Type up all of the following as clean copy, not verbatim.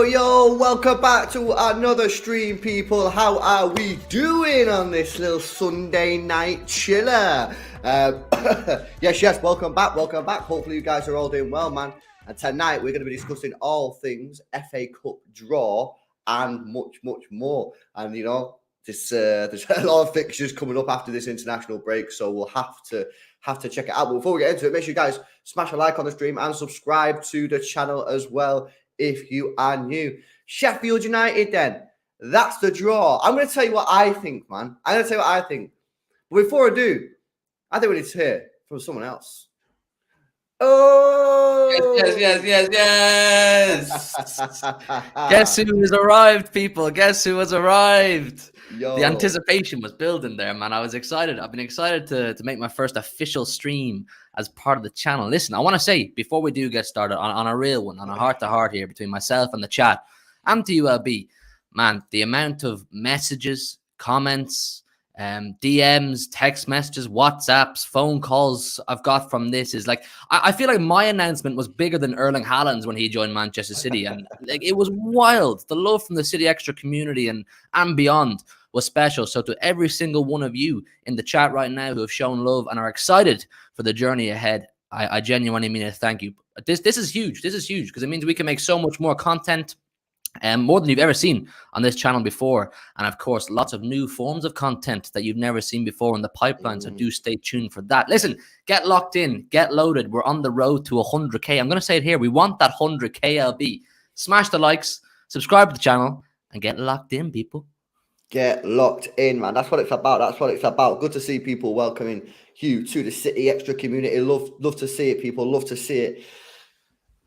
Yo, welcome back to another stream, people. How are we doing on this little Sunday night chiller? Yes, welcome back. Hopefully you guys are all doing well, man. And tonight we're going to be discussing all things FA Cup draw and much more. And, you know, there's a lot of fixtures coming up after this international break, so we'll have to check it out. But before we get into it, make sure you guys smash a like on the stream and subscribe to the channel as well if you are new. Sheffield United, then. That's the draw. I'm going to tell you what I think, man. But before I do, I think we need to hear from someone else. Oh! Yes. Guess who has arrived, people? Guess who has arrived? Yo. The anticipation was building there, man. I was excited. I've been excited to make my first official stream as part of the channel. Listen, I want to say, before we do get started on a real one, on a heart-to-heart here between myself and the chat, and to ULB, man, the amount of messages, comments, DMs, text messages, WhatsApps, phone calls I've got from this is like, I feel like my announcement was bigger than Erling Haaland's when he joined Manchester City. And like, it was wild. The love from the City Xtra community and beyond was special. So to every single one of you in the chat right now who have shown love and are excited for the journey ahead, I genuinely mean a thank you. This is huge. This is huge because it means we can make so much more content, more than you've ever seen on this channel before. And of course, lots of new forms of content that you've never seen before in the pipeline. So do stay tuned for that. Listen, get locked in, get loaded. We're on the road to 100K. I'm going to say it here. We want that 100K LB. Smash the likes, subscribe to the channel, and get locked in, people. Get locked in, man. That's what it's about. Good to see people welcoming you to the City Xtra community. Love to see it, people. Love to see it.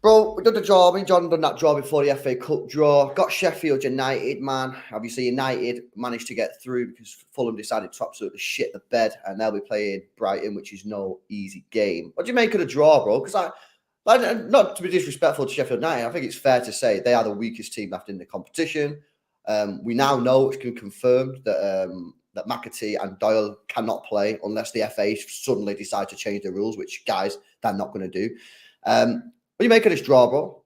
Bro, we done the draw. Me and John done that draw before the FA Cup draw. Got Sheffield United, man. Obviously, United managed to get through because Fulham decided to absolutely shit the bed, and they'll be playing Brighton, which is no easy game. What do you make of the draw, bro? Because not to be disrespectful to Sheffield United, I think it's fair to say they are the weakest team left in the competition. We now know it's been confirmed that McAtee and Doyle cannot play unless the FA suddenly decide to change the rules, which, guys, they're not going to do. What do you make of this draw, bro?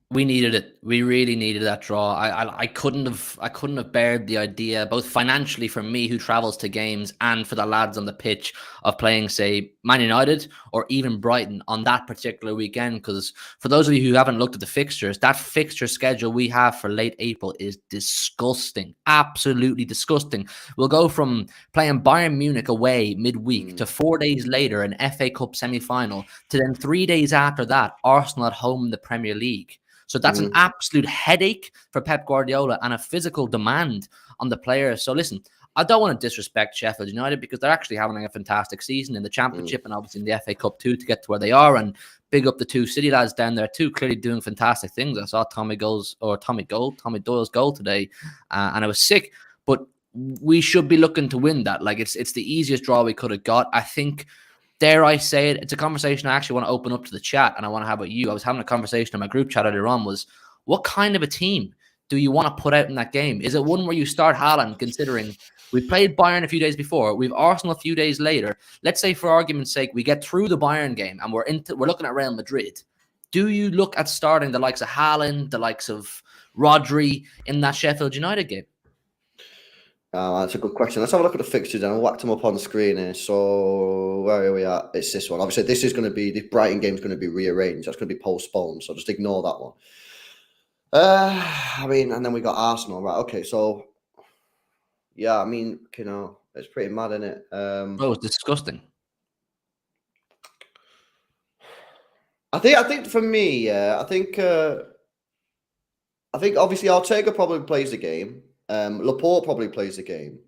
We needed it. We really needed that draw. I couldn't have bared the idea, both financially for me who travels to games and for the lads on the pitch, of playing, say, Man United or even Brighton on that particular weekend. Because for those of you who haven't looked at the fixtures, that fixture schedule we have for late April is disgusting. Absolutely disgusting. We'll go from playing Bayern Munich away midweek to 4 days later an FA Cup semi-final to then 3 days after that Arsenal at home in the Premier League. So that's an absolute headache for Pep Guardiola and a physical demand on the players. So listen, I don't want to disrespect Sheffield United because they're actually having a fantastic season in the Championship and obviously in the FA Cup too to get to where they are. And big up the two City lads down there too, clearly doing fantastic things. I saw Tommy Doyle's goal today and I was sick. But we should be looking to win that. Like, it's the easiest draw we could have got. I think, dare I say it, it's a conversation I actually want to open up to the chat, and I want to have with you. I was having a conversation in my group chat earlier on, was what kind of a team do you want to put out in that game? Is it one where you start Haaland, considering we played Bayern a few days before, we've Arsenal a few days later. Let's say, for argument's sake, we get through the Bayern game and we're looking at Real Madrid. Do you look at starting the likes of Haaland, the likes of Rodri in that Sheffield United game? That's a good question. Let's have a look at the fixtures and I'll whack them up on the screen here. So where are we at? It's this one. Obviously, this Brighton game is going to be rearranged. That's going to be postponed. So just ignore that one. And then we got Arsenal, right? Okay, so yeah, it's pretty mad, isn't it? It's disgusting. I think for me, I think obviously Ortega probably plays the game. Laporte probably plays the game.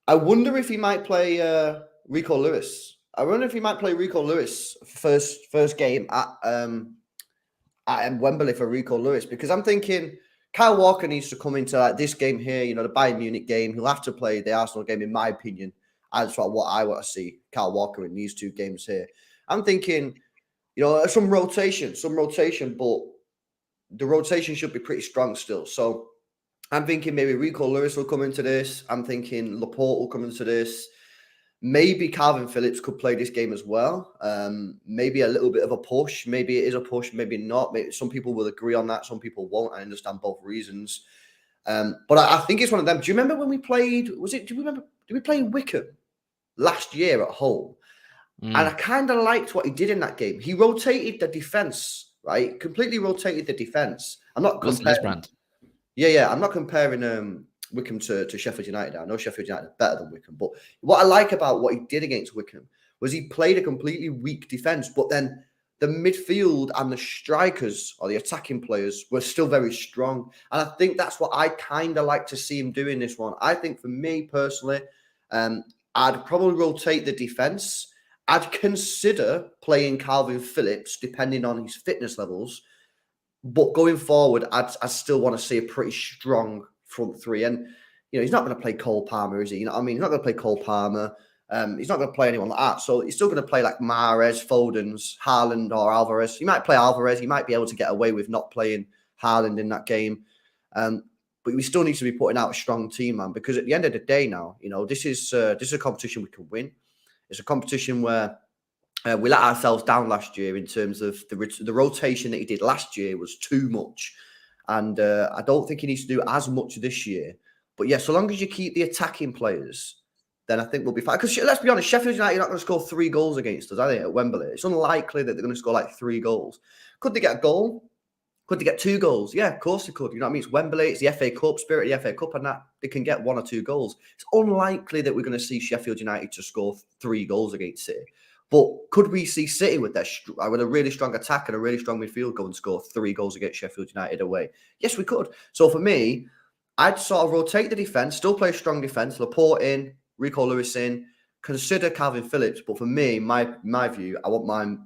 I wonder if he might play Rico Lewis. First game at Wembley for Rico Lewis, because I'm thinking Kyle Walker needs to come into this game here, the Bayern Munich game. He'll have to play the Arsenal game, in my opinion. That's what I want to see Kyle Walker in these two games here. I'm thinking, some rotation, but the rotation should be pretty strong still. So I'm thinking maybe Rico Lewis will come into this. I'm thinking Laporte will come into this. Maybe Calvin Phillips could play this game as well. Maybe a little bit of a push. Maybe it is a push, maybe not. Maybe some people will agree on that. Some people won't. I understand both reasons. But I think it's one of them. Do you remember when we played? Did we play Wickham last year at home? And I kind of liked what he did in that game. He rotated the defense, right? Completely rotated the defense. I'm not comparing. Yeah. I'm not comparing Wickham to Sheffield United. I know Sheffield United is better than Wickham, but what I like about what he did against Wickham was he played a completely weak defense, but then the midfield and the strikers or the attacking players were still very strong. And I think that's what I kind of like to see him do in this one. I think for me personally, I'd probably rotate the defense. I'd consider playing Calvin Phillips depending on his fitness levels. But going forward, I still want to see a pretty strong front three. And, he's not going to play Cole Palmer, is he? He's not going to play Cole Palmer. He's not going to play anyone like that. So he's still going to play like Mahrez, Foden's, Haaland or Alvarez. He might play Alvarez. He might be able to get away with not playing Haaland in that game. But we still need to be putting out a strong team, man, because at the end of the day now, this is a competition we can win. It's a competition where we let ourselves down last year in terms of the rotation that he did last year was too much. And I don't think he needs to do as much this year. But yeah, so long as you keep the attacking players, then I think we'll be fine. Because let's be honest, Sheffield United are not going to score 3 goals against us, are they, at Wembley? It's unlikely that they're going to score like 3 goals. Could they get a goal? Could they get 2 goals? Yeah, of course they could. You know what I mean? It's Wembley, it's the FA Cup, spirit of the FA Cup, and that they can get 1 or 2 goals. It's unlikely that we're going to see Sheffield United to score 3 goals against City. But could we see City with a really strong attack and a really strong midfield go and score 3 goals against Sheffield United away? Yes, we could. So for me, I'd sort of rotate the defence, still play strong defence, Laporte in, Rico Lewis in, consider Calvin Phillips. But for me, my view, I want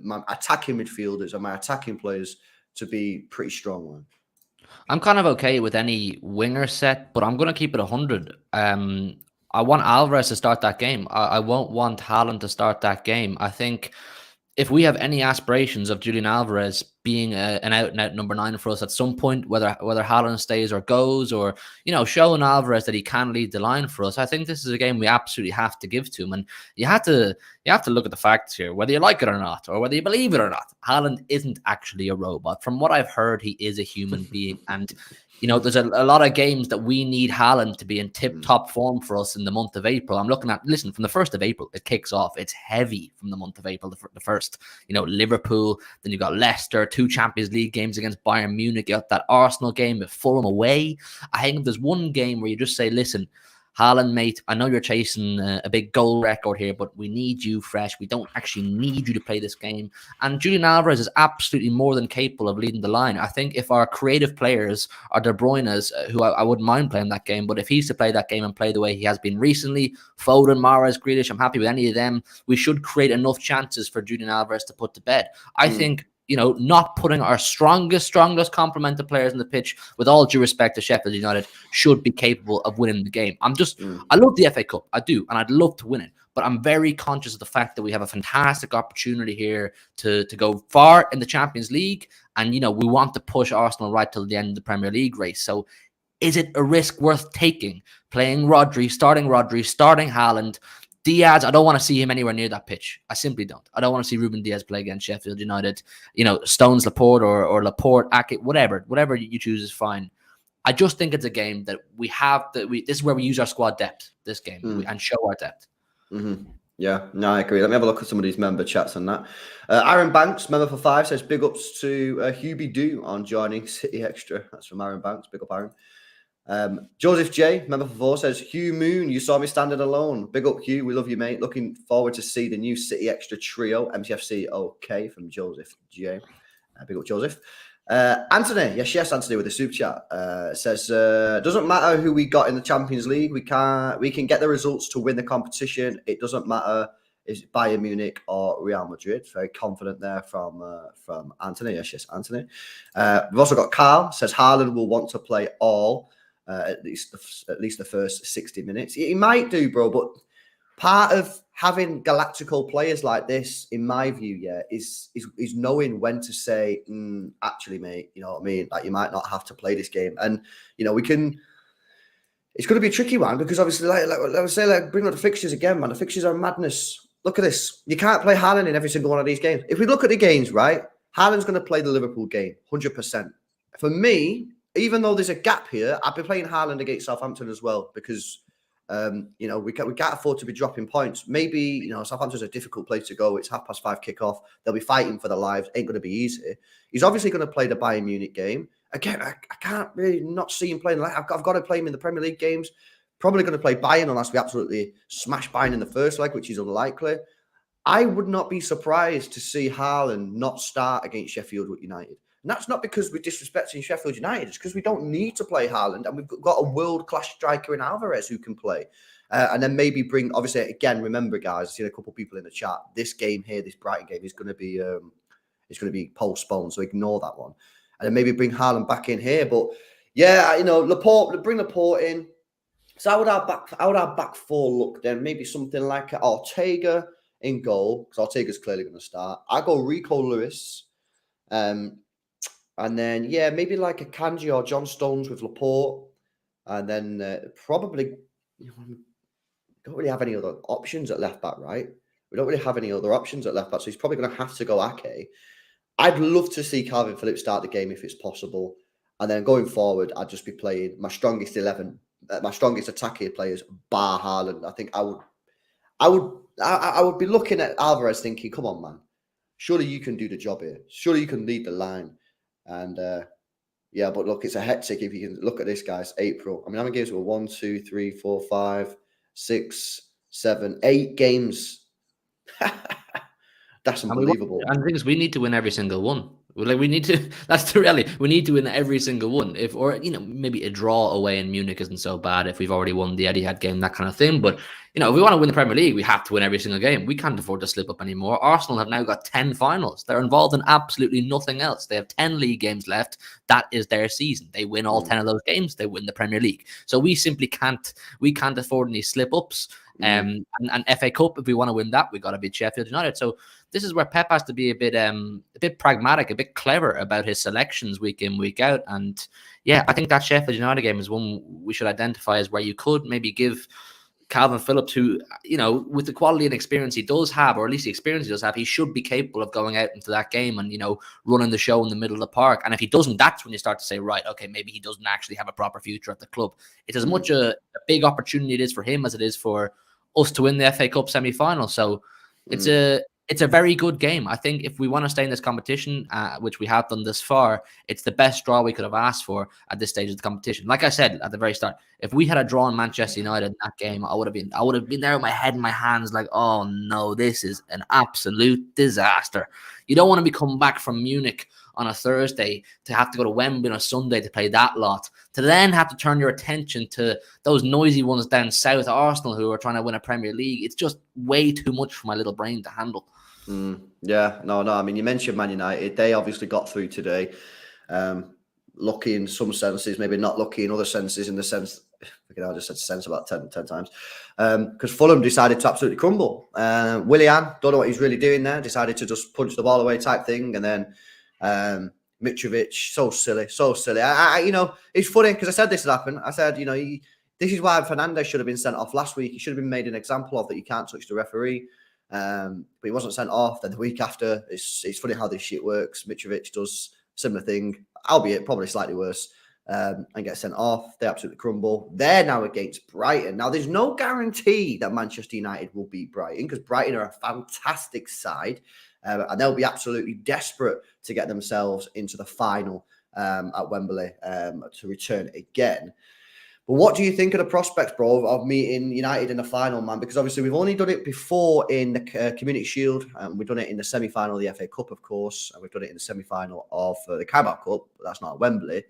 my attacking midfielders and my attacking players to be pretty strong. I'm kind of okay with any winger set, but I'm going to keep it 100. I want Alvarez to start that game. I won't want Haaland to start that game. I think if we have any aspirations of Julian Alvarez being an out-and-out number 9 for us at some point, whether Haaland stays or goes, or showing Alvarez that he can lead the line for us, I think this is a game we absolutely have to give to him. And you have to look at the facts here, whether you like it or not, or whether you believe it or not. Haaland isn't actually a robot. From what I've heard, he is a human being, and there's a lot of games that we need Haaland to be in tip-top form for us in the month of April. I'm looking at, from the 1st of April, it kicks off. It's heavy from the month of April, the first. Liverpool, then you've got Leicester, 2 Champions League games against Bayern Munich, you got that Arsenal game with Fulham away. I think if there's one game where you just say, listen, Haaland, mate, I know you're chasing a big goal record here, but we need you fresh. We don't actually need you to play this game. And Julian Alvarez is absolutely more than capable of leading the line. I think if our creative players are De Bruyne's, who I wouldn't mind playing that game, but if he's to play that game and play the way he has been recently, Foden, Mahrez, Grealish, I'm happy with any of them. We should create enough chances for Julian Alvarez to put to bed. I think not putting our strongest complement of players on the pitch, with all due respect to Sheffield United, should be capable of winning the game. I love the FA Cup, I do, and I'd love to win it, but I'm very conscious of the fact that we have a fantastic opportunity here to go far in the Champions League, and we want to push Arsenal right till the end of the Premier League race. So is it a risk worth taking, playing Rodri, starting Haaland? Diaz, I don't want to see him anywhere near that pitch. I simply don't. I don't want to see Ruben Diaz play against Sheffield United. Stones Laporte or Laporte, Ake, whatever you choose is fine. I just think it's a game that we have this is where we use our squad depth this game and show our depth. Mm-hmm. Yeah, no, I agree. Let me have a look at some of these member chats on that. Aaron Banks, member for 5, says big ups to Hubie Doo on joining City Extra. That's from Aaron Banks. Big up, Aaron. Joseph J, member for 4, says Hugh Moon, you saw me standing alone. Big up, Hugh. We love you, mate. Looking forward to see the new City Extra trio. MTFC OK from Joseph J. Big up, Joseph. Anthony, yes, Anthony with the super chat says doesn't matter who we got in the Champions League. We can get the results to win the competition. It doesn't matter is it Bayern Munich or Real Madrid. Very confident there from Anthony. Yes, Anthony. We've also got Carl says Haaland will want to play all. At least the first 60 minutes. He might do, bro, but part of having galactical players like this, in my view, is knowing when to say, actually, mate, you know what I mean? Like, you might not have to play this game. And, we can... It's going to be a tricky one because, obviously, like bring up the fixtures again, man. The fixtures are madness. Look at this. You can't play Haaland in every single one of these games. If we look at the games, right, Haaland's going to play the Liverpool game, 100%. For me... Even though there's a gap here, I've been playing Haaland against Southampton as well because, we can't afford to be dropping points. Maybe, Southampton's a difficult place to go. It's 5:30 kickoff. They'll be fighting for their lives. Ain't going to be easy. He's obviously going to play the Bayern Munich game. Again, I can't really not see him playing. I've got to play him in the Premier League games. Probably going to play Bayern unless we absolutely smash Bayern in the first leg, which is unlikely. I would not be surprised to see Haaland not start against Sheffield United. And that's not because we're disrespecting Sheffield United. It's because we don't need to play Haaland. And we've got a world-class striker in Alvarez who can play. And then maybe bring, obviously, again, remember, guys, I've seen a couple of people in the chat. This game here, this Brighton game, is going to be postponed. So ignore that one. And then maybe bring Haaland back in here. But, yeah, Laporte, bring Laporte in. So how would our back 4 look then? Maybe something like Ortega in goal, because Ortega's clearly going to start. I go Rico Lewis. And then, maybe like a Kanji or John Stones with Laporte. And then probably, don't really have any other options at left back, right? We don't really have any other options at left back. So he's probably going to have to go Ake. I'd love to see Calvin Phillips start the game if it's possible. And then going forward, I'd just be playing my strongest 11, my strongest attacking players, bar Haaland. I think I would be looking at Alvarez thinking, come on, man. Surely you can do the job here. Surely you can lead the line. And but look, it's a hectic if you can look at this, guys. April. I mean, how many games were 1, 2, 3, 4, 5, 6, 7, 8 games? That's unbelievable. And the thing is, we need to win every single one. We need to. That's the reality. We need to win every single one. Maybe a draw away in Munich isn't so bad if we've already won the Etihad game, that kind of thing. But if we want to win the Premier League, we have to win every single game. We can't afford to slip up anymore. Arsenal have now got 10 finals. They're involved in absolutely nothing else. They have 10 league games left. That is their season. They win all 10 of those games. They win the Premier League. So we simply can't. We can't afford any slip ups. And FA Cup, if we want to win that, we got to beat Sheffield United. So this is where Pep has to be a bit pragmatic, a bit clever about his selections week in, week out. And I think that Sheffield United game is one we should identify as where you could maybe give Calvin Phillips, who, with the quality and experience he does have, or at least the experience he does have, he should be capable of going out into that game and, running the show in the middle of the park. And if he doesn't, that's when you start to say, right, okay, maybe he doesn't actually have a proper future at the club. It's as much a big opportunity it is for him as it is for us to win the FA Cup semi-final. So it's a very good game. I think if we want to stay in this competition, which we have done this far, it's the best draw we could have asked for at this stage of the competition. Like I said at the very start, if we had a draw in Manchester United in that game, I would have been there with my head in my hands like, oh no, this is an absolute disaster. You don't want to be coming back from Munich on a Thursday to have to go to Wembley on a Sunday to play that lot, to then have to turn your attention to those noisy ones down south, Arsenal, who are trying to win a Premier League. It's just way too much for my little brain to handle. Yeah, no. I mean, you mentioned Man United. They obviously got through today. Lucky in some senses, maybe not lucky in other senses, in the sense, I just said sense about 10 times. Because Fulham decided to absolutely crumble. Willian, don't know what he's really doing there, decided to just punch the ball away type thing. And then Mitrovic, so silly. It's funny because I said this would happen. I said, this is why Fernandes should have been sent off last week. He should have been made an example of that you can't touch the referee. But he wasn't sent off. Then the week after, it's funny how this shit works. Mitrovic does similar thing, albeit probably slightly worse, and gets sent off. They absolutely crumble. They're now against Brighton. Now, there's no guarantee that Manchester United will beat Brighton because Brighton are a fantastic side, and they'll be absolutely desperate to get themselves into the final at Wembley to return again. But what do you think of the prospects, bro, of meeting United in the final, man? Because obviously we've only done it before in the Community Shield. We've done it in the semi-final of the FA Cup, of course. And we've done it in the semi-final of the Carabao Cup. But that's not at Wembley.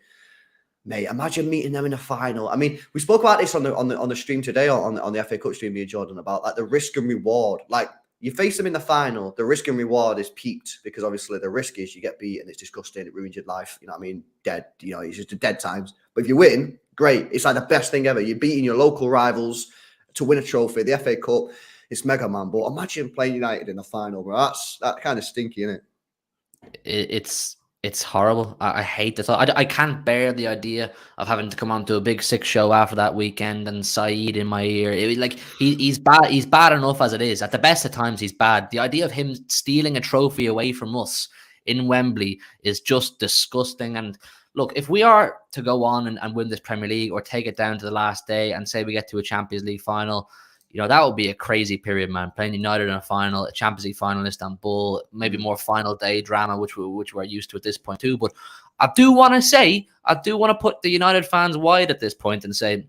Mate, imagine meeting them in the final. I mean, we spoke about this on the stream today, on the FA Cup stream, me and Jordan, about like the risk and reward. Like, you face them in the final, the risk and reward is peaked because obviously the risk is you get beaten, it's disgusting, it ruins your life. You know what I mean? Dead. It's just a dead times. But if you win, great. It's like the best thing ever. You're beating your local rivals to win a trophy, the FA Cup. It's mega, man. But imagine playing United in the final, bro. That's kind of stinky, isn't it? It's horrible. I hate the thought. I can't bear the idea of having to come on to a Big Six show after that weekend and Saeed in my ear. He's bad. He's bad enough as it is. At the best of times, he's bad. The idea of him stealing a trophy away from us in Wembley is just disgusting. And look, if we are to go on and win this Premier League or take it down to the last day and say we get to a Champions League final, that would be a crazy period, man. Playing United in a final, a Champions League final in Istanbul, maybe more final day drama, which we're used to at this point too. But I do want to put the United fans wide at this point and say,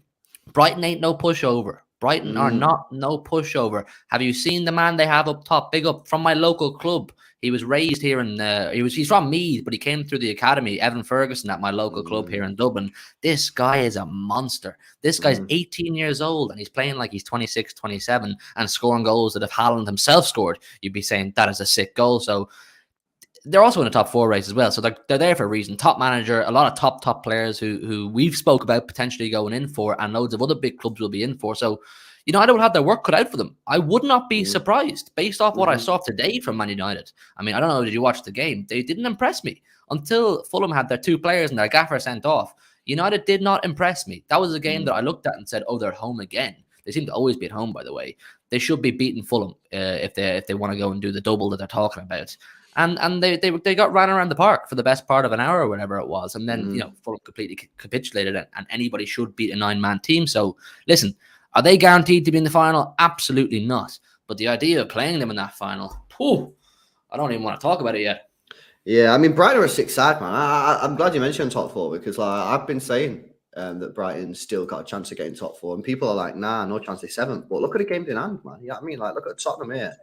Brighton ain't no pushover. Brighton are not no pushover. Have you seen the man they have up top? Big up from my local club. He was raised here in he's from Meath, but he came through the academy, Evan Ferguson, at my local club here in Dublin. This guy is a monster. This guy's 18 years old and he's playing like he's 26, 27 and scoring goals that if Haaland himself scored, you'd be saying that is a sick goal. So they're also in the top 4 race as well. So they're there for a reason. Top manager, a lot of top players who we've spoke about potentially going in for, and loads of other big clubs will be in for. So United will have their work cut out for them. I would not be surprised based off what I saw today from Man United. I mean, I don't know, did you watch the game? They didn't impress me until Fulham had their 2 players and their gaffer sent off. United did not impress me. That was a game that I looked at and said, oh, they're at home again. They seem to always be at home, by the way. They should be beating Fulham if they want to go and do the double that they're talking about. And they got ran around the park for the best part of an hour or whatever it was. And then, Fulham completely capitulated and anybody should beat a 9-man team. So, listen, are they guaranteed to be in the final? Absolutely not. But the idea of playing them in that final, I don't even want to talk about it yet. Yeah, I mean, Brighton are a sick side, man. I'm glad you mentioned top 4 because I've been saying that Brighton still got a chance of getting top 4. And people are like, nah, no chance they're 7th. But look at the games in hand, man. You know what I mean? Like, look at Tottenham here.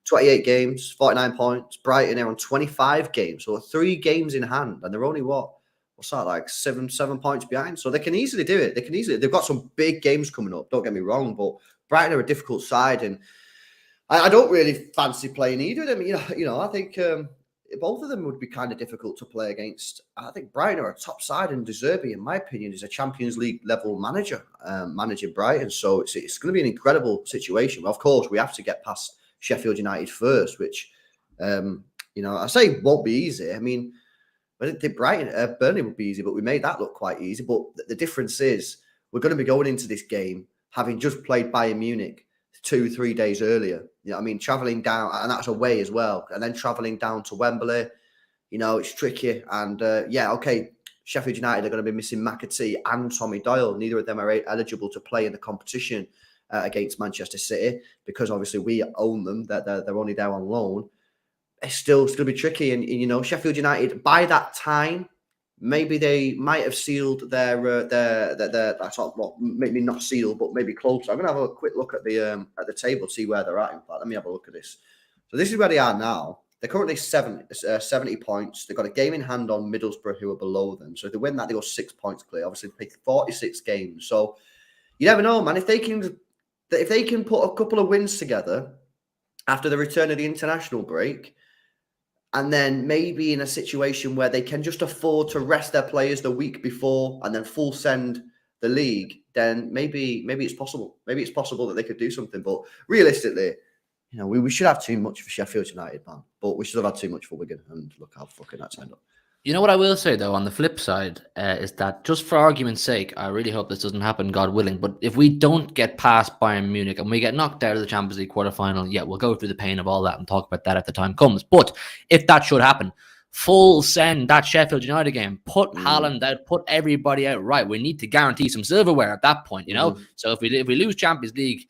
28 games, 49 points. Brighton are on 25 games. So 3 games in hand. And they're only, what's that, like 7 points behind? So they can easily do it. They've got some big games coming up. Don't get me wrong. But Brighton are a difficult side. And I don't really fancy playing either of them. I think both of them would be kind of difficult to play against. I think Brighton are a top side, and De Zerbi, in my opinion, is a Champions League level manager, managing Brighton. So it's going to be an incredible situation. Well, of course, we have to get past Sheffield United first, which, I say won't be easy. I mean, I didn't think Burnley would be easy, but we made that look quite easy. But the difference is we're going to be going into this game having just played Bayern Munich 2-3 days earlier. Traveling down, and that's away as well. And then traveling down to Wembley, it's tricky. And Sheffield United are going to be missing McAtee and Tommy Doyle. Neither of them are eligible to play in the competition against Manchester City because obviously we own them. They're only there on loan. It's still be tricky. And Sheffield United, by that time, maybe they might have sealed their maybe not sealed, but maybe close. I'm going to have a quick look at the table, see where they're at. In fact, let me have a look at this. So this is where they are now. They're currently 70 points. They've got a game in hand on Middlesbrough, who are below them. So if they win that, they go 6 points clear. Obviously, they pick 46 games. So you never know, man. If they can put a couple of wins together, after the return of the international break, and then maybe in a situation where they can just afford to rest their players the week before and then full send the league, then maybe it's possible. Maybe it's possible that they could do something. But realistically, we should have too much for Sheffield United, man. But we should have had too much for Wigan, and look how fucking that turned up. You know what I will say, though, on the flip side, is that just for argument's sake, I really hope this doesn't happen, God willing, but if we don't get past Bayern Munich and we get knocked out of the Champions League quarterfinal, yeah, we'll go through the pain of all that and talk about that at the time comes. But if that should happen, full send that Sheffield United game, put Haaland out, put everybody out, right? We need to guarantee some silverware at that point, So if we lose Champions League,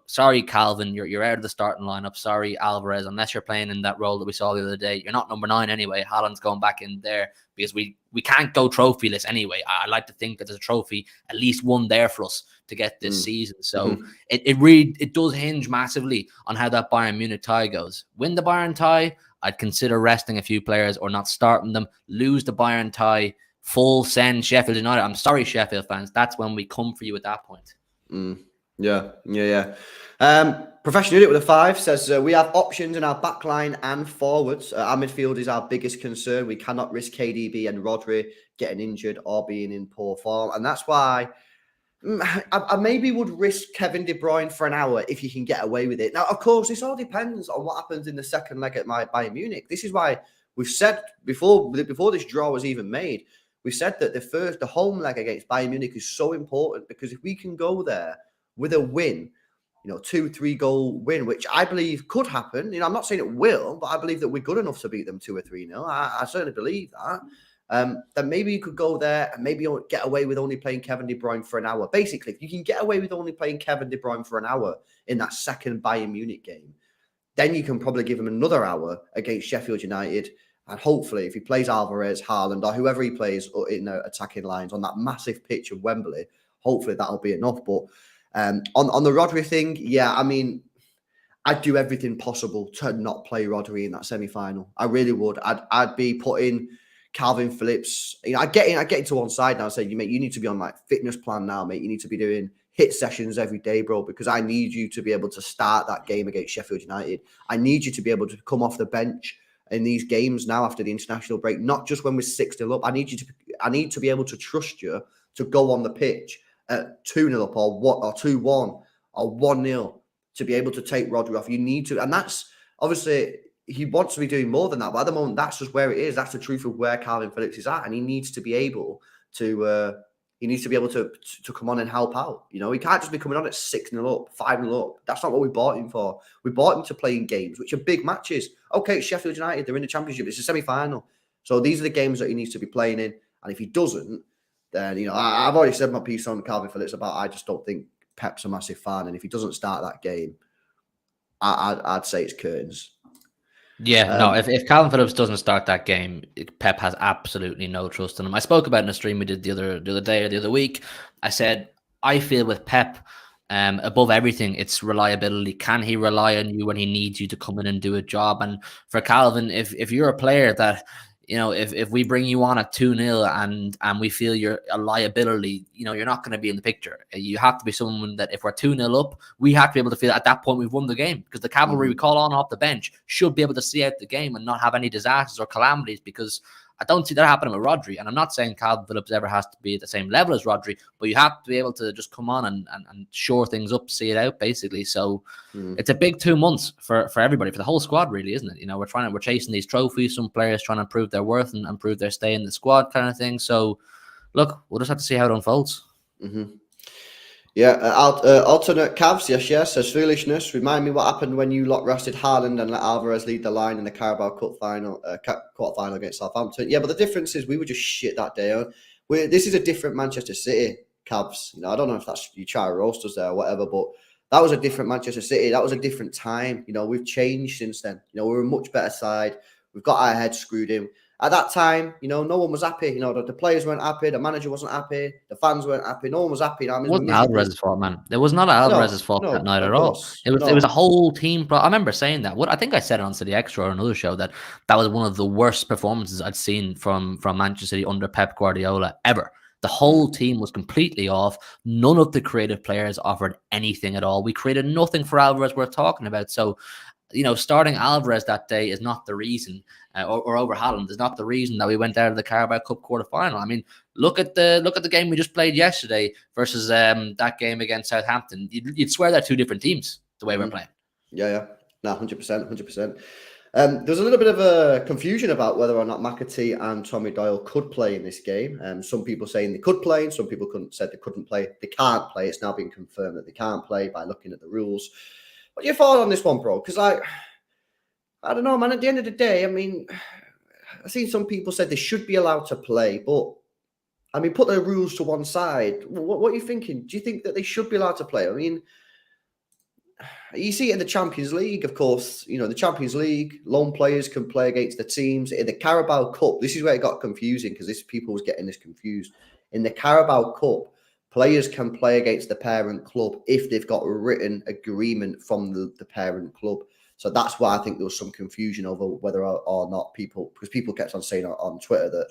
sorry, Calvin, you're out of the starting lineup. Sorry, Alvarez, unless you're playing in that role that we saw the other day. You're not number 9 anyway. Haaland's going back in there because we can't go trophyless anyway. I like to think that there's a trophy, at least one there for us to get this season. So it really does hinge massively on how that Bayern Munich tie goes. Win the Bayern tie, I'd consider resting a few players or not starting them. Lose the Bayern tie, full send Sheffield United. I'm sorry, Sheffield fans. That's when we come for you at that point. Yeah. Professional Unit with a 5 says we have options in our backline and forwards. Our midfield is our biggest concern. We cannot risk KDB and Rodri getting injured or being in poor form, and that's why I maybe would risk Kevin De Bruyne for an hour if you can get away with it. Now, of course, this all depends on what happens in the second leg at Bayern Munich. This is why we've said before this draw was even made, we said that the home leg against Bayern Munich is so important, because if we can go there with a win, 2-3 goal win, which I believe could happen. I'm not saying it will, but I believe that we're good enough to beat them 2 or 3-0. I certainly believe that. Then maybe you could go there and maybe get away with only playing Kevin De Bruyne for an hour. Basically, if you can get away with only playing Kevin De Bruyne for an hour in that second Bayern Munich game, then you can probably give him another hour against Sheffield United. And hopefully, if he plays Alvarez, Haaland, or whoever he plays in the attacking lines on that massive pitch of Wembley, hopefully that'll be enough. But on the Rodri thing, yeah, I mean, I'd do everything possible to not play Rodri in that semi-final. I really would. I'd be putting Calvin Phillips. I get into one side now and say, mate, you need to be on fitness plan now, mate. You need to be doing hit sessions every day, bro, because I need you to be able to start that game against Sheffield United. I need you to be able to come off the bench in these games now after the international break, not just when we're 6-0 up. I need to be able to trust you to go on the pitch at 2-0 up or 2-1 or 1-0 to be able to take Rodri off. You need to, and that's obviously he wants to be doing more than that, but at the moment that's just where it is. That's the truth of where Calvin Phillips is at, and he needs to be able to come on and help out. He can't just be coming on at 6-0 up, 5-0 up. That's not what we bought him for. We bought him to play in games which are big matches. Okay, it's Sheffield United, they're in the Championship, it's a semi-final, so these are the games that he needs to be playing in. And if he doesn't, then I've already said my piece on Calvin Phillips about I just don't think Pep's a massive fan, and if he doesn't start that game, I'd say it's curtains. Yeah, no, if Calvin Phillips doesn't start that game, Pep has absolutely no trust in him. I spoke about in a stream we did the other day or the other week. I said, I feel with Pep, above everything, it's reliability. Can he rely on you when he needs you to come in and do a job? And for Calvin, if you're a player that, if we bring you on at 2-0 and we feel you're a liability, you're not going to be in the picture. You have to be someone that if we're 2-0 up, we have to be able to feel at that point we've won the game, because the cavalry we call on off the bench should be able to see out the game and not have any disasters or calamities, because I don't see that happening with Rodri. And I'm not saying Calvin Phillips ever has to be at the same level as Rodri, but you have to be able to just come on and shore things up, see it out, basically. So it's a big 2 months for everybody, for the whole squad, really, isn't it? We're chasing these trophies, some players trying to prove their worth and prove their stay in the squad kind of thing. So, look, we'll just have to see how it unfolds. Yeah, alternate Cavs, yes, says foolishness. Remind me what happened when you lot rested Haaland and let Alvarez lead the line in the Carabao Cup final, quarter-final against Southampton. Yeah, but the difference is we were just shit that day. This is a different Manchester City, Cavs. I don't know if that's you try to roast us there or whatever, but that was a different Manchester City. That was a different time. We've changed since then. We're a much better side. We've got our heads screwed in. At that time, no one was happy. The players weren't happy. The manager wasn't happy. The fans weren't happy. No one was happy. It wasn't Alvarez's fault, man. It was not Alvarez's fault that night at all. It was a whole team. I remember saying that. I think I said it on City Extra or another show that was one of the worst performances I'd seen from Manchester City under Pep Guardiola ever. The whole team was completely off. None of the creative players offered anything at all. We created nothing for Alvarez worth talking about. So starting Alvarez that day is not the reason, or over Haaland is not the reason that we went out of the Carabao Cup quarter-final. I mean, look at the game we just played yesterday versus that game against Southampton. You'd swear they're two different teams the way we're playing. Yeah. No, 100%. There's a little bit of a confusion about whether or not McAtee and Tommy Doyle could play in this game. Some people saying they could play, and some people said they couldn't play. They can't play. It's now been confirmed that they can't play by looking at the rules. What are your thoughts on this one, bro? Because I don't know, man. At the end of the day, I mean, I've seen some people said they should be allowed to play, but I mean, put the rules to one side. What are you thinking? Do you think that they should be allowed to play? I mean, you see it in the Champions League, of course. The Champions League, lone players can play against the teams. In the Carabao Cup, this is where it got confusing because people was getting this confused. In the Carabao Cup, players can play against the parent club if they've got a written agreement from the parent club. So that's why I think there was some confusion over whether or not because people kept on saying on Twitter that,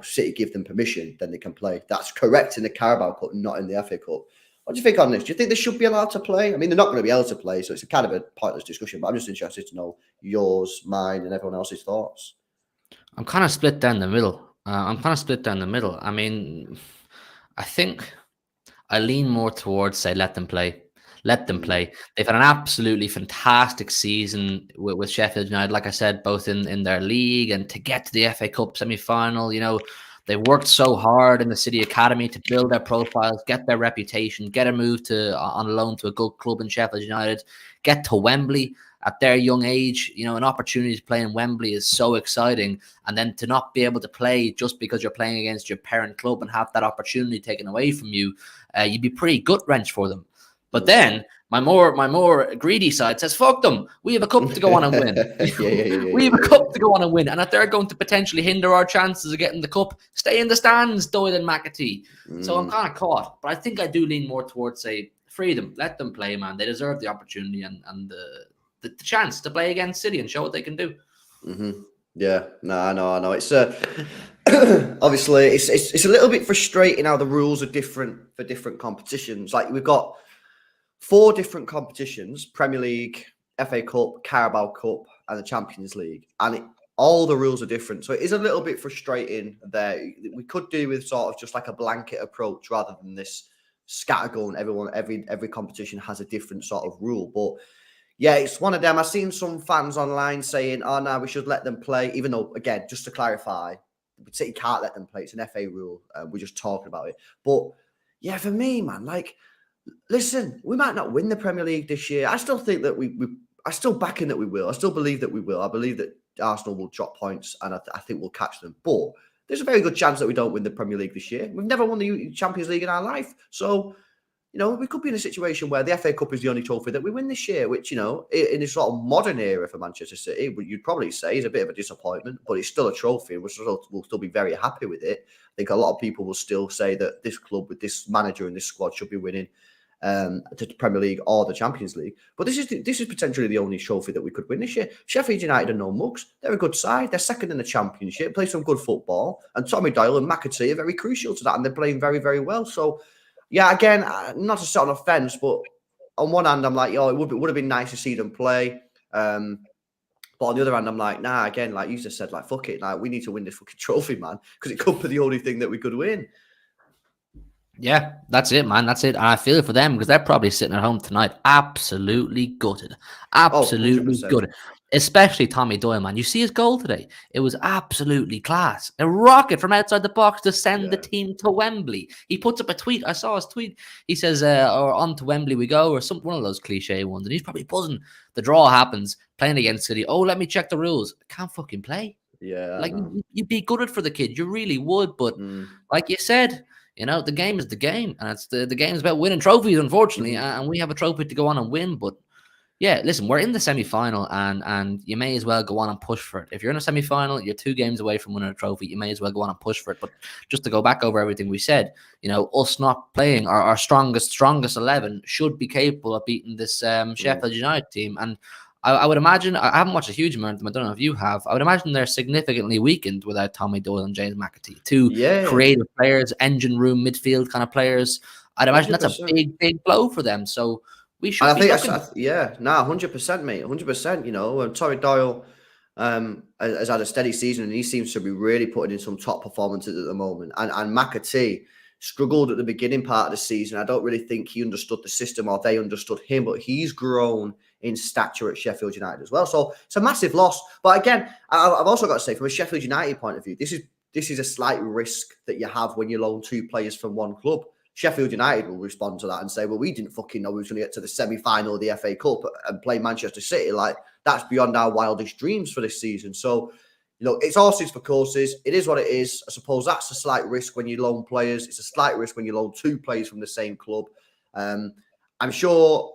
City give them permission, then they can play. That's correct in the Carabao Cup, not in the FA Cup. What do you think on this? Do you think they should be allowed to play? I mean, they're not going to be able to play, so it's a kind of a pointless discussion, but I'm just interested to know yours, mine, and everyone else's thoughts. I'm kind of split down the middle. I mean, I think I lean more towards, say, let them play. Let them play. They've had an absolutely fantastic season with Sheffield United, like I said, both in their league and to get to the FA Cup semi-final. They worked so hard in the City Academy to build their profiles, get their reputation, get a move on loan to a good club in Sheffield United, get to Wembley at their young age. An opportunity to play in Wembley is so exciting. And then to not be able to play just because you're playing against your parent club and have that opportunity taken away from you, you'd be pretty gut-wrenched for them. But then my more greedy side says, fuck them. We have a cup to go on and win. We have a cup to go on and win. And if they're going to potentially hinder our chances of getting the cup, stay in the stands, Doyle and McAtee. So I'm kind of caught. But I think I do lean more towards, say, freedom. Let them play, man. They deserve the opportunity and the chance to play against City and show what they can do. Yeah, no, I know. It's obviously it's a little bit frustrating how the rules are different for different competitions. Like we've got 4 different competitions: Premier League, FA Cup, Carabao Cup, and the Champions League, and all the rules are different. So it is a little bit frustrating there. We could do with sort of just like a blanket approach rather than this scattergun. Every competition has a different sort of rule, but yeah, it's one of them. I've seen some fans online saying, "Oh no, we should let them play," even though, again, just to clarify, City can't let them play. It's an FA rule. We're just talking about it, but yeah, for me, man, like. Listen, we might not win the Premier League this year. I still think that I still back in that we will. I still believe that we will. I believe that Arsenal will drop points and I think we'll catch them. But there's a very good chance that we don't win the Premier League this year. We've never won the Champions League in our life. So, we could be in a situation where the FA Cup is the only trophy that we win this year, which, in this sort of modern era for Manchester City, you'd probably say is a bit of a disappointment, but it's still a trophy and we'll still be very happy with it. I think a lot of people will still say that this club with this manager and this squad should be winning to the Premier League or the Champions League. But this is potentially the only trophy that we could win this year. Sheffield United are no mugs. They're a good side. They're second in the Championship, play some good football. And Tommy Doyle and McAtee are very crucial to that, and they're playing very, very well. So, yeah, again, not to sit on a fence, but on one hand, I'm like, it would have been nice to see them play. But on the other hand, I'm like, nah, again, like you just said, like, fuck it. Like, we need to win this fucking trophy, man, because it could be the only thing that we could win. Yeah, that's it, man. That's it. And I feel it for them because they're probably sitting at home tonight absolutely gutted. Absolutely gutted. Especially Tommy Doyle, man. You see his goal today? It was absolutely class. A rocket from outside the box to send the team to Wembley. He puts up a tweet. I saw his tweet. He says, or on to Wembley we go, or one of those cliche ones. And he's probably buzzing. The draw happens, playing against City. Oh, let me check the rules. I can't fucking play. Yeah. Like, you'd be gutted for the kid. You really would. But like you said, the game is the game, and it's the game is about winning trophies, unfortunately, and we have a trophy to go on and win. But yeah, listen, we're in the semi-final, and you may as well go on and push for it. If you're in a semi-final, you're 2 games away from winning a trophy. You may as well go on and push for it. But just to go back over everything we said, us not playing our strongest 11 should be capable of beating this Sheffield United team. And I would imagine, I haven't watched a huge amount of them, I don't know if you have. I would imagine they're significantly weakened without Tommy Doyle and James McAtee. 2 creative players, engine room, midfield kind of players. I'd imagine 100%. That's a big blow for them. So We And should I be think looking. 100%, mate, 100%. You know, Torrey Doyle has had a steady season, and he seems to be really putting in some top performances at the moment. And McAtee struggled at the beginning part of the season. I don't really think he understood the system or they understood him, but he's grown in stature at Sheffield United as well. So it's a massive loss. But again, I've also got to say, from a Sheffield United point of view, this is a slight risk that you have when you loan two players from one club. Sheffield United will respond to that and say, well, we didn't fucking know we was going to get to the semi-final of the FA Cup and play Manchester City. Like, that's beyond our wildest dreams for this season. So, you know, it's horses for courses. It is what it is. I suppose that's a slight risk when you loan players. It's a slight risk when you loan two players from the same club. I'm sure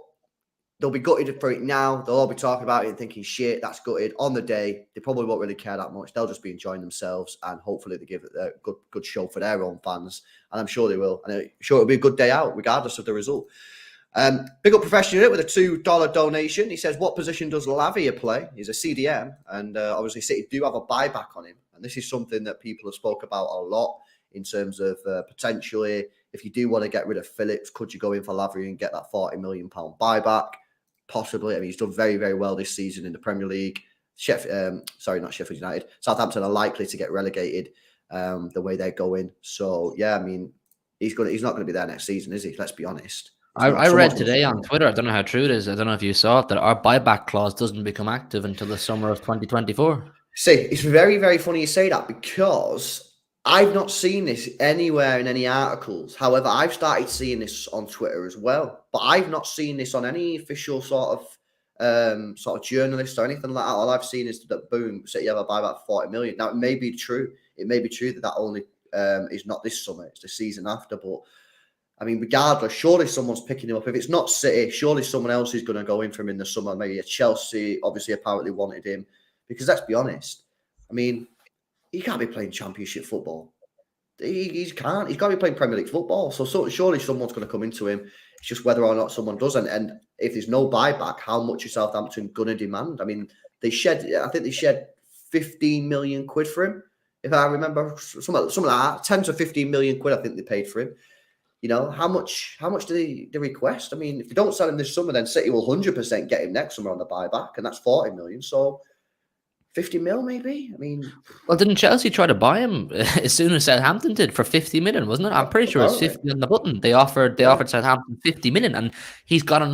they'll be gutted for it now. They'll all be talking about it and thinking, shit, that's gutted. On the day, they probably won't really care that much. They'll just be enjoying themselves, and hopefully they give it a good show for their own fans. And I'm sure they will. And I'm sure it'll be a good day out, regardless of the result. Big up Professional with a $2 donation. He says, what position does Lavia play? He's a CDM, and obviously City do have a buyback on him. And this is something that people have spoke about a lot in terms of potentially, if you do want to get rid of Phillips, could you go in for Lavia and get that £40 million buyback? Possibly. I mean, he's done very, very well this season in the Premier League. Not Sheffield United. Southampton are likely to get relegated the way they're going. So, yeah, I mean, he's not going to be there next season, is he? Let's be honest. I read today on Twitter, I don't know how true it is, I don't know if you saw it, that our buyback clause doesn't become active until the summer of 2024. See, it's very, very funny you say that, because I've not seen this anywhere in any articles. However, I've started seeing this on Twitter as well, but I've not seen this on any official sort of journalist or anything like that. All I've seen is that boom, City have a buyback 40 million. Now, it may be true. It may be true that only is not this summer; it's the season after. But I mean, regardless, surely someone's picking him up. If it's not City, surely someone else is going to go in for him in the summer. Maybe a Chelsea, obviously, apparently wanted him, because let's be honest. I mean, he can't be playing Championship football. He can't. He's got to be playing Premier League football. So surely someone's going to come into him. It's just whether or not someone does. And if there's no buyback, how much is Southampton going to demand? I mean, I think they shed 15 million quid for him. If I remember, something like that, 10 to 15 million quid, I think they paid for him. You know, how much do they request? I mean, if they don't sell him this summer, then City will 100% get him next summer on the buyback, and that's 40 million. So 50 mil, maybe? I mean... Well, didn't Chelsea try to buy him as soon as Southampton did for 50 million, wasn't it? I'm pretty sure it's 50 on the button. They offered Southampton 50 million, and he's got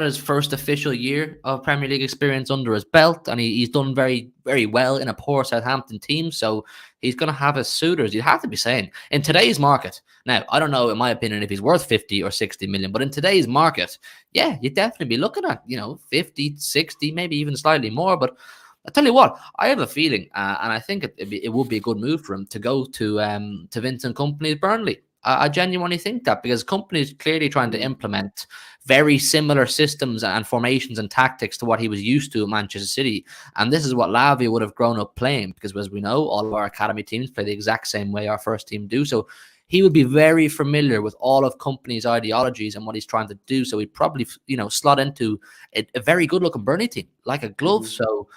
his first official year of Premier League experience under his belt, and he's done very, very well in a poor Southampton team, so he's going to have his suitors. You'd have to be saying, in today's market, now, I don't know, in my opinion, if he's worth 50 or 60 million, but in today's market, yeah, you'd definitely be looking at, 50, 60, maybe even slightly more, but I tell you what, I have a feeling, and I think it would be a good move for him to go to Vincent Kompany's Burnley. I genuinely think that, because Kompany is clearly trying to implement very similar systems and formations and tactics to what he was used to at Manchester City. And this is what Lavia would have grown up playing, because as we know, all of our academy teams play the exact same way our first team do. So he would be very familiar with all of Kompany's ideologies and what he's trying to do. So he'd probably, slot into a very good looking Burnley team like a glove. Mm-hmm. So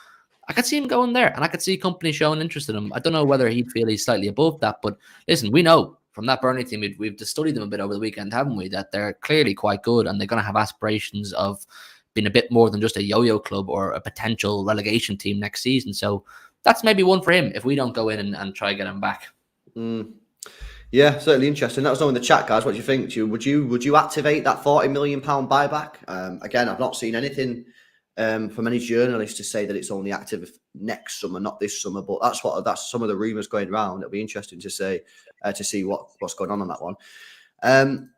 I could see him going there, and I could see Kompany showing interest in him. I don't know whether he'd feel he's slightly above that, but listen, we know from that Burnley team, we've studied them a bit over the weekend, haven't we, that they're clearly quite good, and they're going to have aspirations of being a bit more than just a yo-yo club or a potential relegation team next season. So that's maybe one for him if we don't go in and try to get him back. Yeah, certainly interesting. Let us know in the chat, guys. What do you think? Would you activate that £40 million buyback? Again, I've not seen anything from any journalists to say that it's only active next summer, not this summer. But that's some of the rumours going around. It'll be interesting to see what's going on that one.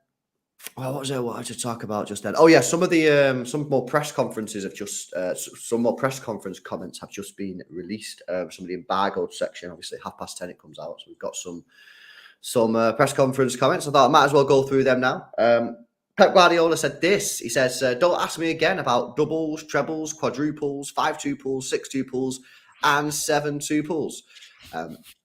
What was I wanted to talk about just then? Oh yeah, some more press conferences have just some more press conference comments have just been released. Some of the embargoed section, obviously 10:30 it comes out, so we've got some press conference comments. I thought I might as well go through them now. Pep Guardiola said this. He says, don't ask me again about doubles, trebles, quadruples, 5-2-pools, 6-2-pools, and 7-2-pools.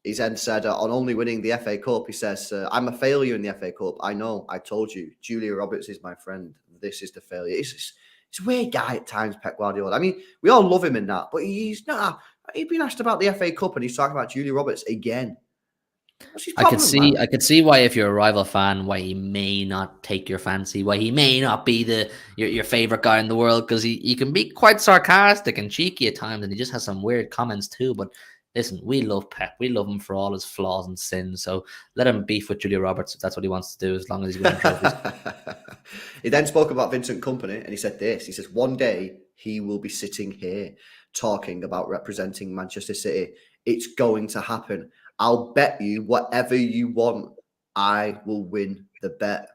He then said, on only winning the FA Cup, he says, I'm a failure in the FA Cup. I know, I told you. Julia Roberts is my friend. This is the failure. It's a weird guy at times, Pep Guardiola. I mean, we all love him in that, but he's not. He'd been asked about the FA Cup and he's talking about Julia Roberts again. What's his I could problem, man? see why if you're a rival fan, why he may not take your fancy, why he may not be your favorite guy in the world, because he can be quite sarcastic and cheeky at times, and he just has some weird comments too. But listen, we love Pep. We love him for all his flaws and sins. So let him beef with Julia Roberts if that's what he wants to do, as long as he's winning trophies. He then spoke about Vincent Kompany, and he said this. He says, one day he will be sitting here talking about representing Manchester City. It's going to happen. I'll bet you whatever you want, I will win the bet.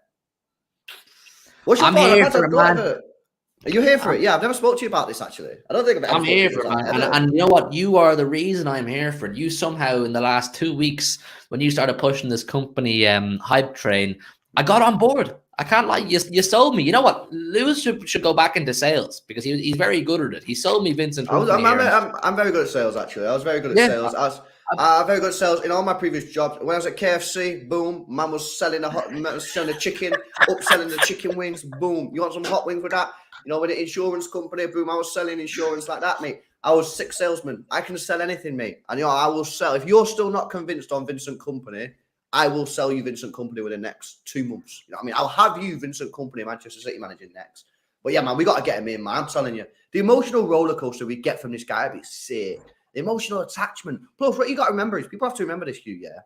What's your thought? Here for it, man. Are you here for it? Yeah, I've never spoke to you about this, actually. I don't think I've ever I'm here for it, man. And you know what? You are the reason I'm here for it. You somehow, in the last 2 weeks, when you started pushing this Kompany hype train, I got on board. I can't lie. You sold me. You know what? Lewis should go back into sales because he's very good at it. He sold me Vincent Kompany. I'm very good at sales, actually. I was very good at sales. I'm very good at sales in all my previous jobs. When I was at KFC, boom, man was selling the chicken, upselling the chicken wings, boom. You want some hot wings with that? You know, with an insurance company, boom, I was selling insurance like that, mate. I was 6 salesmen. I can sell anything, mate. And you know, I will sell. If you're still not convinced on Vincent Kompany, I will sell you Vincent Kompany within the next 2 months. You know what I mean? I'll have you Vincent Kompany, Manchester City manager next. But yeah, man, we got to get him in, man. I'm telling you. The emotional roller coaster we get from this guy would be sick. The emotional attachment. Plus, what you got to remember is, people have to remember this, Hugh, yeah?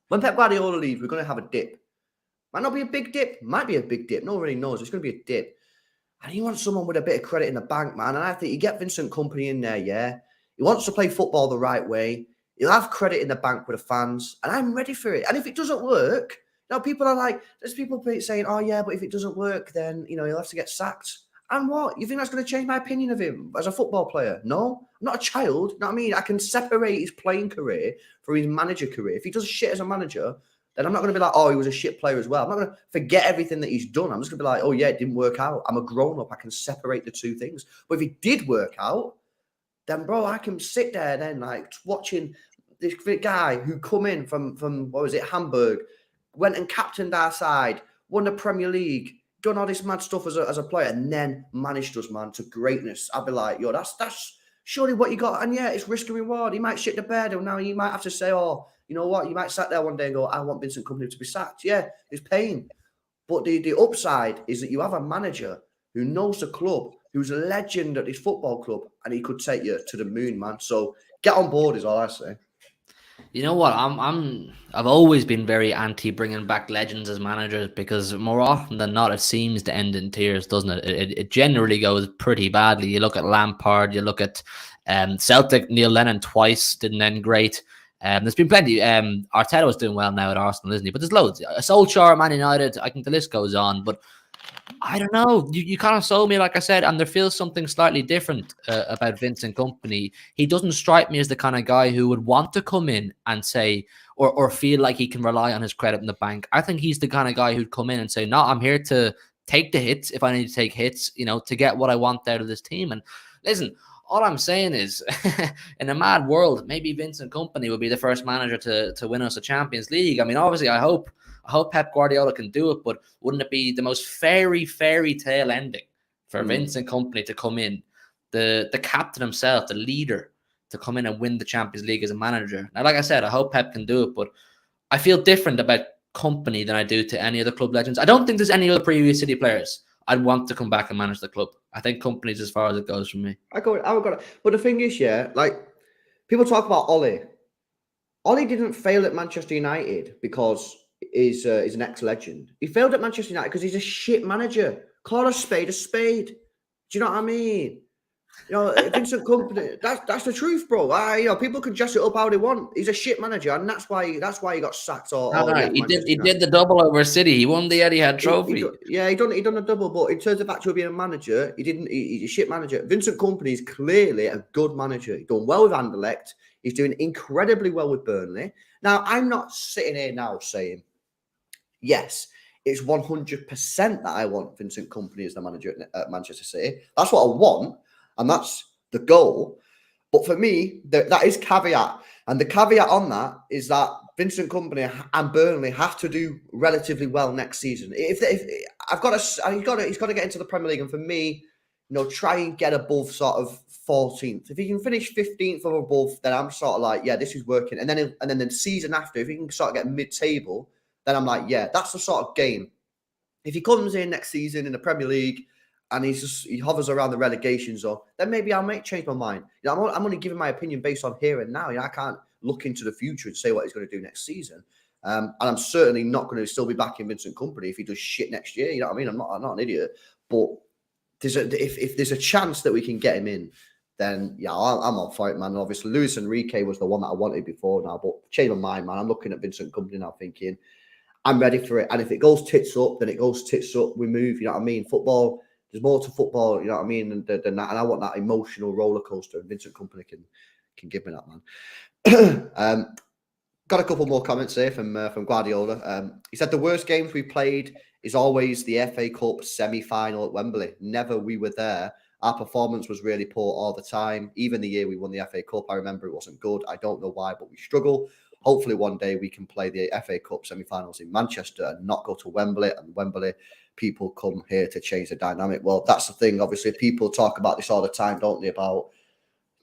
When Pep Guardiola leaves, we're going to have a dip. Might not be a big dip. Might be a big dip. No one really knows. It's going to be a dip. And he wants someone with a bit of credit in the bank, man. And I think you get Vincent Kompany in there, yeah? He wants to play football the right way. He'll have credit in the bank with the fans. And I'm ready for it. And if it doesn't work, you know, people are like, there's people saying, oh, yeah, but if it doesn't work, then, you know, he'll have to get sacked. And what? You think that's going to change my opinion of him as a football player? No, I'm not a child. You know what I mean? I can separate his playing career from his manager career. If he does shit as a manager, then I'm not going to be like, oh, he was a shit player as well. I'm not going to forget everything that he's done. I'm just going to be like, oh, yeah, it didn't work out. I'm a grown-up. I can separate the two things. But if it did work out, then, bro, I can sit there then, like, watching this guy who come in from what was it, Hamburg, went and captained our side, won the Premier League, done all this mad stuff as a player, and then managed us, man, to greatness. I'd be like, yo, that's surely what you got. And yeah, it's risk and reward. He might shit the bed, and now you might have to say, oh, you know what? You might sat there one day and go, I want Vincent Kompany to be sacked. Yeah, it's pain. But the upside is that you have a manager who knows the club, who's a legend at this football club, and he could take you to the moon, man. So get on board is all I say. You know what? I've always been very anti bringing back legends as managers, because more often than not, it seems to end in tears, doesn't it? It generally goes pretty badly. You look at Lampard, you look at Celtic. Neil Lennon twice didn't end great. There's been plenty. Arteta was doing well now at Arsenal, isn't he? But there's loads. Solskjaer, Man United. I think the list goes on. But I don't know. You kind of sold me, like I said, and there feels something slightly different about Vincent Kompany. He doesn't strike me as the kind of guy who would want to come in and say, or feel like he can rely on his credit in the bank. I think he's the kind of guy who'd come in and say, no, I'm here to take the hits if I need to take hits, you know, to get what I want out of this team. And listen, all I'm saying is, in a mad world, maybe Vincent Kompany will be the first manager to win us a Champions League. I mean, obviously, I hope Pep Guardiola can do it, but wouldn't it be the most fairy tale ending for Vincent Kompany to come in, the captain himself, the leader, to come in and win the Champions League as a manager? Now, like I said, I hope Pep can do it, but I feel different about Kompany than I do to any other club legends. I don't think there's any other previous City players I'd want to come back and manage the club. I think Kompany's as far as it goes for me. I would go. But the thing is, yeah, like, people talk about Ollie. Ollie didn't fail at Manchester United because he's an ex-legend. He failed at Manchester United because he's a shit manager. Call a spade a spade. Do you know what I mean? You know, Vincent Kompany, that's the truth, bro. You know, people can dress it up how they want. He's a shit manager, and that's why he got sacked. He did the double over City. He won the Etihad Trophy. He done a double, but in terms of actually being a manager, he's a shit manager. Vincent Kompany is clearly a good manager. He's done well with Anderlecht. He's doing incredibly well with Burnley. Now, I'm not sitting here now saying, yes, it's 100% that I want Vincent Kompany as the manager at Manchester City. That's what I want. And that's the goal. But for me, that is caveat. And the caveat on that is that Vincent Kompany and Burnley have to do relatively well next season. If he's got to get into the Premier League. And for me, you know, try and get above sort of 14th. If he can finish 15th or above, then I'm sort of like, yeah, this is working. And then the season after, if he can sort of get mid-table, then I'm like, yeah, that's the sort of game. If he comes in next season in the Premier League and he hovers around the relegation zone, then maybe I might change my mind. You know, I'm only giving my opinion based on here and now. You know, I can't look into the future and say what he's going to do next season. And I'm certainly not going to still be backing Vincent Kompany if he does shit next year. You know what I mean? I'm not an idiot. But if there's a chance that we can get him in, then yeah, I'm on for it, man. Obviously, Luis Enrique was the one that I wanted before now, but change my mind, man. I'm looking at Vincent Kompany now thinking, I'm ready for it. And if it goes tits up, then it goes tits up. We move, you know what I mean? Football, there's more to football, you know what I mean? Than that. And I want that emotional roller coaster. And Vincent Kompany can give me that, man. Got a couple more comments here from Guardiola. He said the worst games we played is always the FA Cup semi-final at Wembley. Never we were there. Our performance was really poor all the time. Even the year we won the FA Cup, I remember it wasn't good. I don't know why, but we struggle. Hopefully one day we can play the FA Cup semi-finals in Manchester and not go to Wembley. And Wembley, people come here to change the dynamic. Well, that's the thing. Obviously, people talk about this all the time, don't they? About,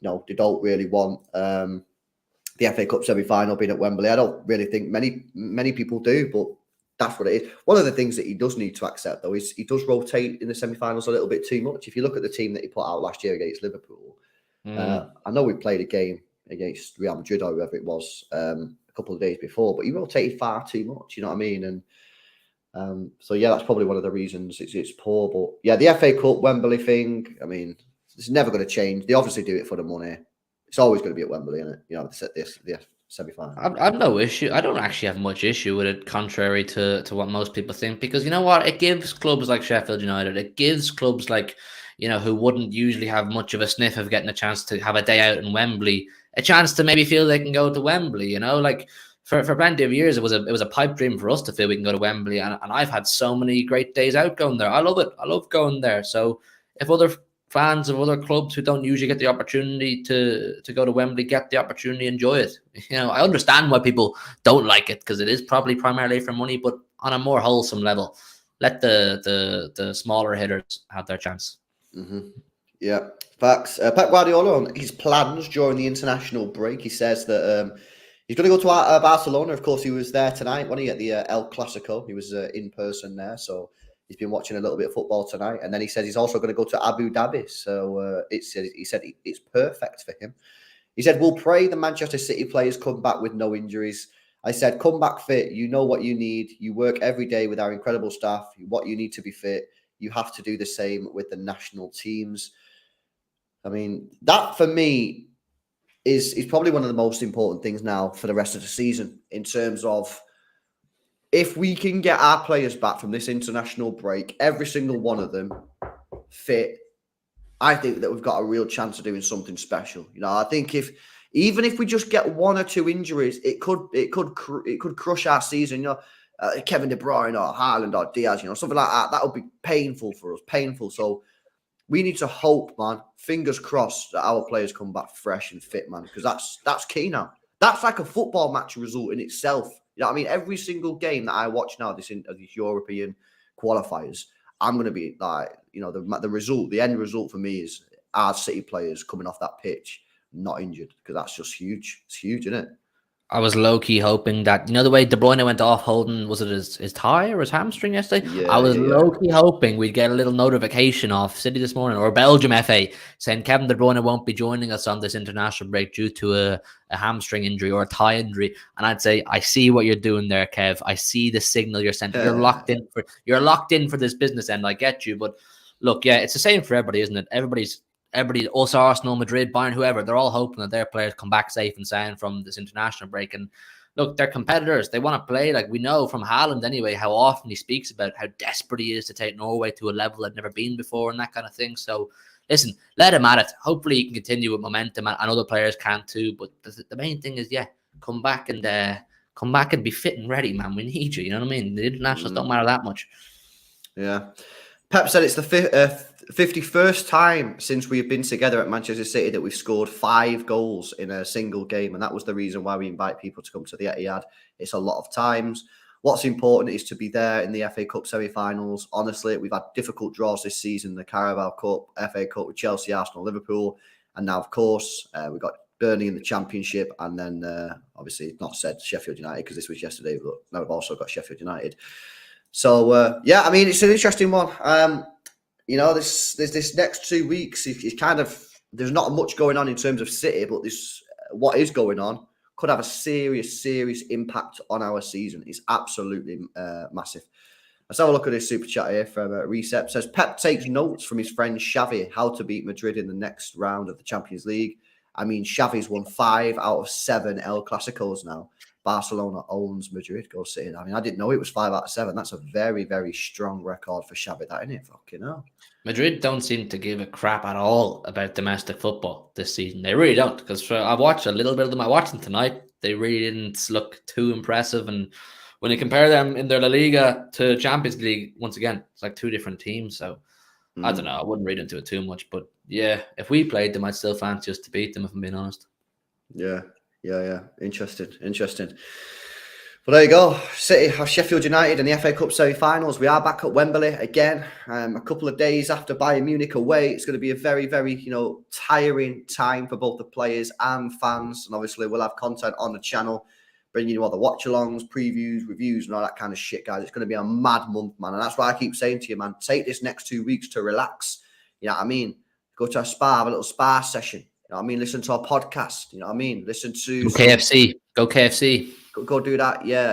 you know, they don't really want the FA Cup semi-final being at Wembley. I don't really think many people do, but that's what it is. One of the things that he does need to accept, though, is he does rotate in the semi-finals a little bit too much. If you look at the team that he put out last year against Liverpool, I know we played a game against Real Madrid or whoever it was a couple of days before, but he rotated far too much, you know what I mean? And so, yeah, that's probably one of the reasons it's poor. But, yeah, the FA Cup Wembley thing, I mean, it's never going to change. They obviously do it for the money. It's always going to be at Wembley, isn't it? You know, the semi-final. I've no issue. I don't actually have much issue with it, contrary to what most people think, because you know what? It gives clubs like Sheffield United, it gives clubs like, you know, who wouldn't usually have much of a sniff of getting a chance to have a day out in Wembley, a chance to maybe feel they can go to Wembley. You know, like for plenty of years, it was a pipe dream for us to feel we can go to Wembley, and I've had so many great days out going there. I love it. I love going there. So if other fans of other clubs who don't usually get the opportunity to go to Wembley get the opportunity, enjoy it. You know, I understand why people don't like it, because it is probably primarily for money, but on a more wholesome level, let the smaller hitters have their chance. Mm-hmm. Yeah, facts. Pep Guardiola, on his plans during the international break, he says that he's going to go to Barcelona. Of course, he was there tonight, wasn't he, at the El Clasico? He was in person there, so he's been watching a little bit of football tonight. And then he says he's also going to go to Abu Dhabi. So he said it's perfect for him. He said, we'll pray the Manchester City players come back with no injuries. I said, come back fit. You know what you need. You work every day with our incredible staff. What you need to be fit. You have to do the same with the national teams. I mean, that for me is probably one of the most important things now for the rest of the season, in terms of if we can get our players back from this international break, every single one of them fit, I think that we've got a real chance of doing something special. You know, I think even if we just get one or two injuries, it could crush our season. You know, Kevin De Bruyne or Haaland or Diaz, you know, something like that. That would be painful for us. Painful. So we need to hope, man. Fingers crossed that our players come back fresh and fit, man, because that's key now. That's like a football match result in itself. You know what I mean? Every single game that I watch now, these European qualifiers, I'm going to be like, you know, the end result for me is our City players coming off that pitch not injured, because that's just huge. It's huge, isn't it? I was low-key hoping that, you know, the way De Bruyne went off holding, was it his thigh or his hamstring yesterday? Yeah, I was low-key hoping we'd get a little notification off City this morning, or Belgium FA, saying Kevin De Bruyne won't be joining us on this international break due to a hamstring injury or a thigh injury. And I'd say, I see what you're doing there, Kev. I see the signal you're sending. You're locked in for this business end. I get you. But look, yeah, it's the same for everybody, isn't it? Everybody, also Arsenal, Madrid, Bayern, whoever, they're all hoping that their players come back safe and sound from this international break. And look, they're competitors. They want to play. Like, we know from Haaland anyway, how often he speaks about how desperate he is to take Norway to a level they've never been before and that kind of thing. So listen, let him at it. Hopefully he can continue with momentum, and other players can too. But the main thing is, yeah, come back and be fit and ready, man. We need you. You know what I mean? The internationals don't matter that much. Yeah. Pep said it's the 51st time since we've been together at Manchester City that we've scored 5 goals in a single game. And that was the reason why we invite people to come to the Etihad. It's a lot of times. What's important is to be there in the FA Cup semi-finals. Honestly, we've had difficult draws this season, the Carabao Cup, FA Cup with Chelsea, Arsenal, Liverpool. And now, of course, we've got Burnley in the Championship, and then obviously not said Sheffield United because this was yesterday, but now we've also got Sheffield United. So yeah, I mean, it's an interesting one. This next 2 weeks, it's kind of, there's not much going on in terms of City, but this what is going on could have a serious impact on our season. It's absolutely massive. Let's have a look at this super chat here from Recep. Says Pep takes notes from his friend Xavi how to beat Madrid in the next round of the Champions League. I mean, Xavi's won 5 out of 7 El Clasicos now. Barcelona owns Madrid. Go see it. I mean, I didn't know it was 5 out of 7. That's a very, very strong record for Xavi, that, isn't it? Fucking hell. Madrid don't seem to give a crap at all about domestic football this season. They really don't. Because I watched a little bit of them. I watched them tonight. They really didn't look too impressive. And when you compare them in their La Liga to Champions League, once again, it's like 2 different teams. So I don't know. I wouldn't read into it too much. But yeah, if we played them, I'd still fancy us to beat them, if I'm being honest. Yeah. Interesting. Well, there you go. City have Sheffield United in the FA Cup semi-finals. We are back at Wembley again. A couple of days after Bayern Munich away. It's going to be a very, very, tiring time for both the players and fans. And obviously, we'll have content on the channel, bringing you all the watch-alongs, previews, reviews, and all that kind of shit, guys. It's going to be a mad month, man. And that's why I keep saying to you, man, take this next 2 weeks to relax. You know what I mean? Go to a spa, have a little spa session. You know what I mean? Listen to a podcast. You know what I mean? Listen to KFC. Go KFC. Go do that. Yeah.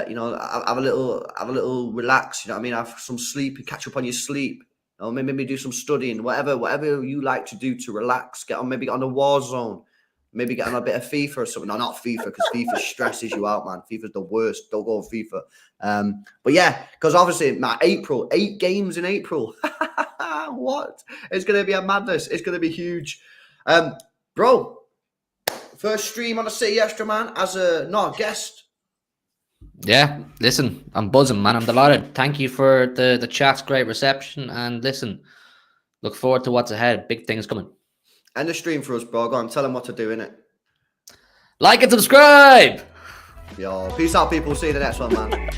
Have a little relax. You know what I mean? Have some sleep. Catch up on your sleep. Maybe do some studying. Whatever you like to do to relax. Maybe get on a Warzone. Maybe get on a bit of FIFA or something. No, not FIFA, because FIFA stresses you out, man. FIFA's the worst. Don't go on FIFA. But yeah, because obviously, man, 8 games in April. What? It's going to be a madness. It's going to be huge. Bro, first stream on the City Extra, man, as a guest. Yeah, listen, I'm buzzing, man. I'm delighted. Thank you for the chat's great reception. And listen, look forward to what's ahead. Big things coming. End the stream for us, bro. Go on, tell them what to do, innit? Like and subscribe. Yo, peace out, people. See you in the next one, man.